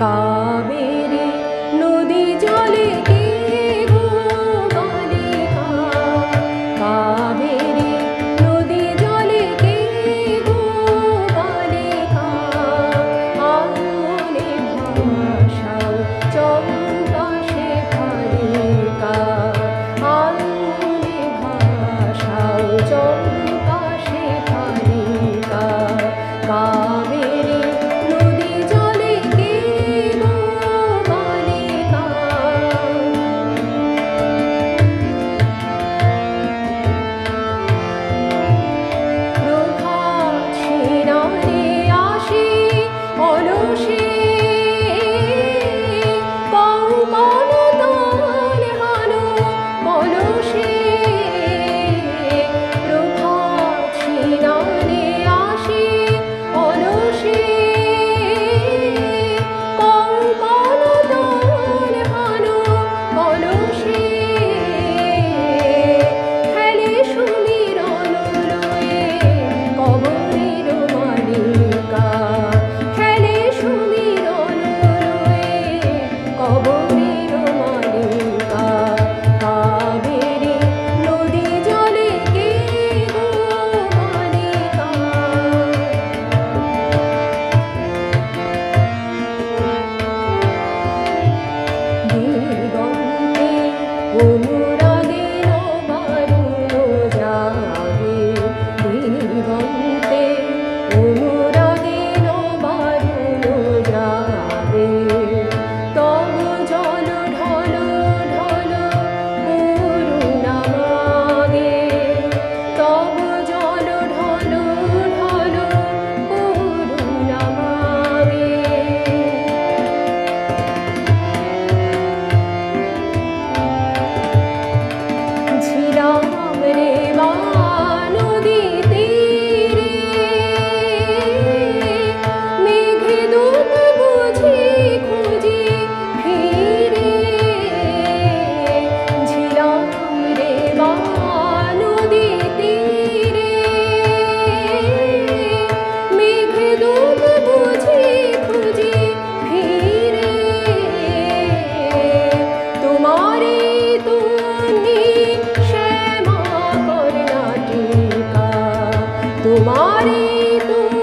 কাবেরী নদী জলে কে গো বালিকা, কাবেরী নদী জলে কে গো বালিকা, আগুনে ভাসাও চম্পা শেফালিকা, আগুনে ভাসাও চম্পা শেফালিকা, কাবেরী নদী জলে কে গো বালিকা। প্রভাত শিরারে আসে অলসে, কঙ্কণ তাল হানো কলসে, প্রভাত শিরারে আসে অলসে, কঙ্কণ তাল হানো কলসে, খেলে সুমিরন লয়ে কবরের মালিকা, খেলে সুমিরন লয়ে কবরের মালিকা, কাবেরী নদী জলে কে গো বালিকা। দিগন্তে অনুরাগে নবারুণ জাগে, দিগন্তে অনুরাগে নবারুণ জাগে, তব জল ঢল ঢল করুণা মাগে, তব জল ঢল ঢল করুণা মাগে। ছিলাম রে মা নদী তীরে, মেঘে দূত বুঝি খুঁজি ফিরে, ছিলাম রে মা নদী তীরে, মেঘে দূত বুঝি খুঁজি ফিরে, তোমারে তুমি শ্যামা কর্ণাটিকা, তোমারে তুমি